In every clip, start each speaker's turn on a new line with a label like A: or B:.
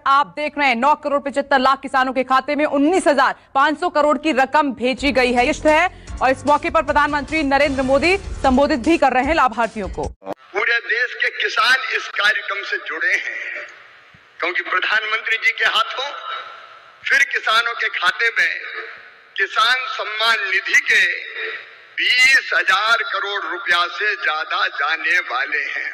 A: आप देख रहे हैं 9,75,00,000 किसानों के खाते में 19,500 करोड़ की रकम भेजी गई है। किस्त है और इस मौके पर प्रधानमंत्री नरेंद्र मोदी संबोधित भी कर रहे हैं लाभार्थियों को।
B: पूरे देश के किसान इस कार्यक्रम से जुड़े हैं क्योंकि प्रधानमंत्री जी के हाथों फिर किसानों के खाते में किसान सम्मान निधि के 20,000 करोड़ रुपया से ज्यादा जाने वाले हैं।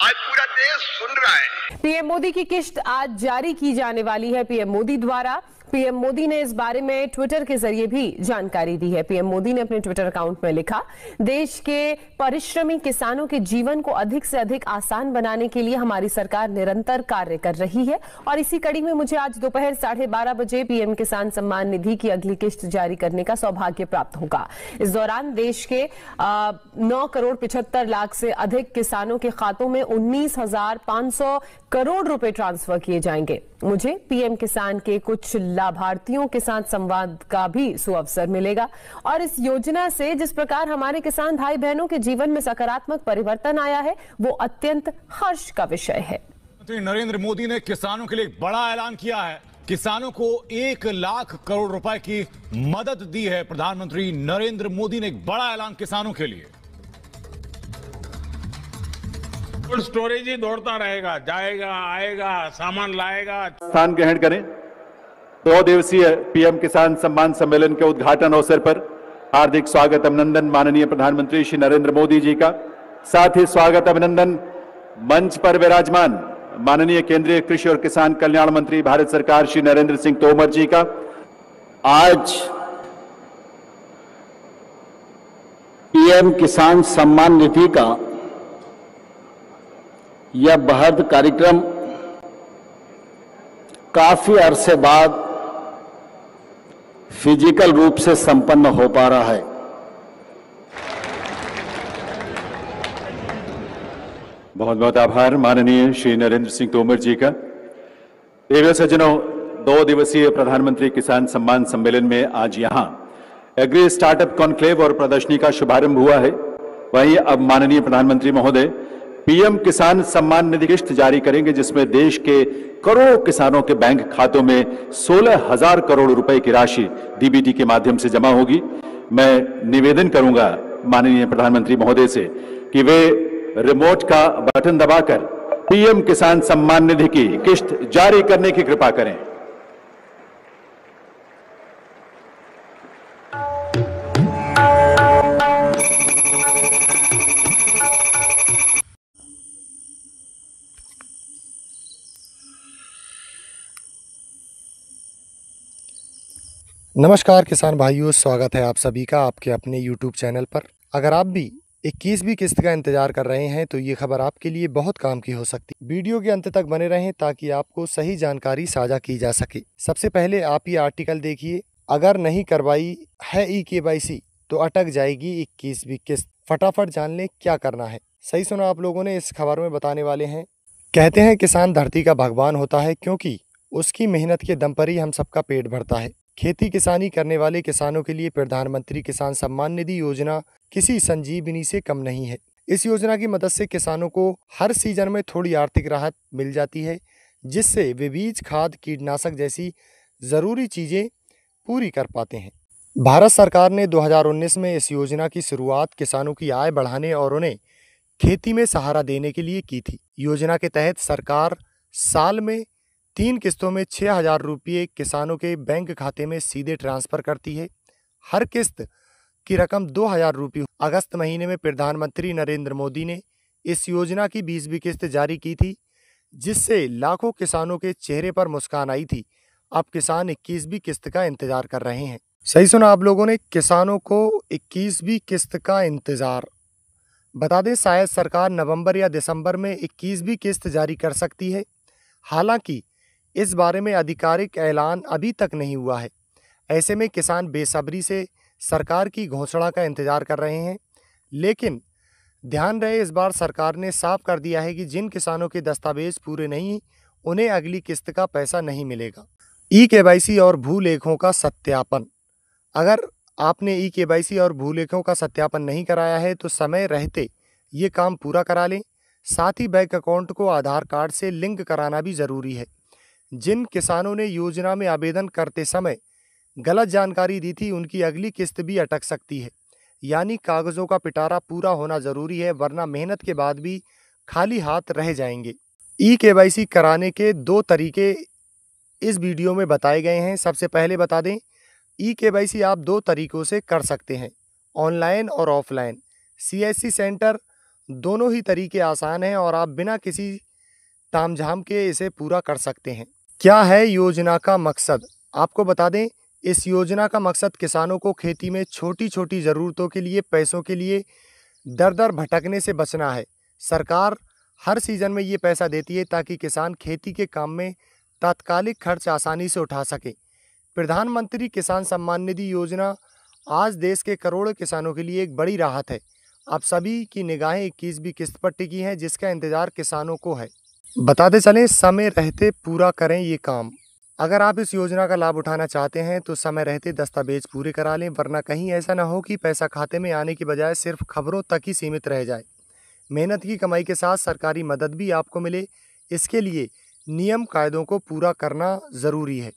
B: आज पूरा देश सुन रहा है।
C: पीएम मोदी की किस्त आज जारी की जाने वाली है पीएम मोदी द्वारा। पीएम मोदी ने इस बारे में ट्विटर के जरिए भी जानकारी दी है। पीएम मोदी ने अपने ट्विटर अकाउंट में लिखा, देश के परिश्रमी किसानों के जीवन को अधिक से अधिक आसान बनाने के लिए हमारी सरकार निरंतर कार्य कर रही है और इसी कड़ी में मुझे आज दोपहर 12:30 बजे पीएम किसान सम्मान निधि की अगली किस्त जारी करने का सौभाग्य प्राप्त होगा। इस दौरान देश के 9,75,00,000 से अधिक किसानों के खातों में 19,500 करोड़ रुपए ट्रांसफर किए जाएंगे। मुझे पीएम किसान के कुछ लाभार्थियों के साथ संवाद का भी सुअवसर मिलेगा और इस योजना से जिस प्रकार हमारे किसान भाई बहनों के जीवन में सकारात्मक परिवर्तन आया है वो अत्यंत हर्ष का विषय है।
D: प्रधानमंत्री नरेंद्र मोदी ने किसानों के लिए एक बड़ा ऐलान किया है। किसानों को 1 लाख करोड़ रुपए की मदद दी है। प्रधानमंत्री नरेंद्र मोदी ने एक बड़ा ऐलान किसानों के लिए।
E: कोल्ड स्टोरेज ही दौड़ता रहेगा, जाएगा आएगा, सामान लाएगा।
F: स्थान ग्रहण करें। 2 दिवसीय पीएम किसान सम्मान सम्मेलन के उद्घाटन अवसर पर हार्दिक स्वागत अभिनंदन माननीय प्रधानमंत्री श्री नरेंद्र मोदी जी का। साथ ही स्वागत अभिनंदन मंच पर विराजमान माननीय केंद्रीय कृषि और किसान कल्याण मंत्री भारत सरकार श्री नरेंद्र सिंह तोमर जी का।
G: आज पीएम किसान सम्मान निधि का यह बृहद कार्यक्रम काफी अरसे बाद फिजिकल रूप से संपन्न हो पा रहा है।
F: बहुत बहुत आभार माननीय श्री नरेंद्र सिंह तोमर जी का। प्रिय सज्जनों, 2 दिवसीय प्रधानमंत्री किसान सम्मान सम्मेलन में आज यहां एग्री स्टार्टअप कॉन्क्लेव और प्रदर्शनी का शुभारंभ हुआ है। वहीं अब माननीय प्रधानमंत्री महोदय पीएम किसान सम्मान निधि किस्त जारी करेंगे जिसमें देश के करोड़ों किसानों के बैंक खातों में 16,000 करोड़ रुपए की राशि डीबीटी के माध्यम से जमा होगी। मैं निवेदन करूंगा माननीय प्रधानमंत्री महोदय से कि वे रिमोट का बटन दबाकर पीएम किसान सम्मान निधि की किस्त जारी करने की कृपा करें।
H: नमस्कार किसान भाइयों, स्वागत है आप सभी का आपके अपने YouTube चैनल पर। अगर आप भी 21वीं किस्त का इंतजार कर रहे हैं तो ये खबर आपके लिए बहुत काम की हो सकती है। वीडियो के अंत तक बने रहें ताकि आपको सही जानकारी साझा की जा सके। सबसे पहले आप ये आर्टिकल देखिए, अगर नहीं करवाई है eKYC तो अटक जाएगी 21वीं किस्त। फटाफट जान लें क्या करना है। सही सुना आप लोगों ने, इस खबर में बताने वाले हैं। कहते हैं किसान धरती का भगवान होता है क्योंकि उसकी मेहनत के दम पर ही हम सबका पेट भरता है। खेती किसानी करने वाले किसानों के लिए प्रधानमंत्री किसान सम्मान निधि योजना किसी संजीवनी से कम नहीं है। इस योजना की मदद से किसानों को हर सीजन में थोड़ी आर्थिक राहत मिल जाती है जिससे वे बीज, खाद, कीटनाशक जैसी ज़रूरी चीज़ें पूरी कर पाते हैं। भारत सरकार ने 2019 में इस योजना की शुरुआत किसानों की आय बढ़ाने और उन्हें खेती में सहारा देने के लिए की थी। योजना के तहत सरकार साल में 3 किस्तों में 6,000 रुपये किसानों के बैंक खाते में सीधे ट्रांसफर करती है। हर किस्त की रकम 2,000 रुपये। अगस्त महीने में प्रधानमंत्री नरेंद्र मोदी ने इस योजना की 20वीं किस्त जारी की थी जिससे लाखों किसानों के चेहरे पर मुस्कान आई थी। अब किसान 21वीं किस्त का इंतजार कर रहे हैं। सही सुना आप लोगों ने, किसानों को 21वीं किस्त का इंतजार। बता दें शायद सरकार नवंबर या दिसंबर में 21वीं किस्त जारी कर सकती है। हालांकि इस बारे में आधिकारिक ऐलान अभी तक नहीं हुआ है। ऐसे में किसान बेसब्री से सरकार की घोषणा का इंतजार कर रहे हैं। लेकिन ध्यान रहे, इस बार सरकार ने साफ कर दिया है कि जिन किसानों के दस्तावेज पूरे नहीं उन्हें अगली किस्त का पैसा नहीं मिलेगा। eKYC और भूलेखों का सत्यापन। अगर आपने eKYC और भूलेखों का सत्यापन नहीं कराया है तो समय रहते ये काम पूरा करा लें। साथ ही बैंक अकाउंट को आधार कार्ड से लिंक कराना भी जरूरी है। जिन किसानों ने योजना में आवेदन करते समय गलत जानकारी दी थी, उनकी अगली किस्त भी अटक सकती है। यानी कागजों का पिटारा पूरा होना जरूरी है, वरना मेहनत के बाद भी खाली हाथ रह जाएंगे। ई-केवाईसी कराने के 2 तरीके इस वीडियो में बताए गए हैं। सबसे पहले बता दें, ई-केवाईसी आप 2 तरीकों से कर सकते हैं, ऑनलाइन और ऑफलाइन। CSC सेंटर, दोनों ही तरीके आसान हैं और आप बिना किसी तामझाम के इसे पूरा कर सकते हैं। क्या है योजना का मकसद? आपको बता दें, इस योजना का मकसद किसानों को खेती में छोटी छोटी ज़रूरतों के लिए पैसों के लिए दर दर भटकने से बचना है। सरकार हर सीजन में ये पैसा देती है ताकि किसान खेती के काम में तात्कालिक खर्च आसानी से उठा सके। प्रधानमंत्री किसान सम्मान निधि योजना आज देश के करोड़ों किसानों के लिए एक बड़ी राहत है। आप सभी की निगाहें 21वीं किस्त पर टिकी हैं, जिसका इंतजार किसानों को है। बताते चलें, समय रहते पूरा करें ये काम। अगर आप इस योजना का लाभ उठाना चाहते हैं तो समय रहते दस्तावेज पूरे करा लें, वरना कहीं ऐसा ना हो कि पैसा खाते में आने की बजाय सिर्फ खबरों तक ही सीमित रह जाए। मेहनत की कमाई के साथ सरकारी मदद भी आपको मिले, इसके लिए नियम कायदों को पूरा करना ज़रूरी है।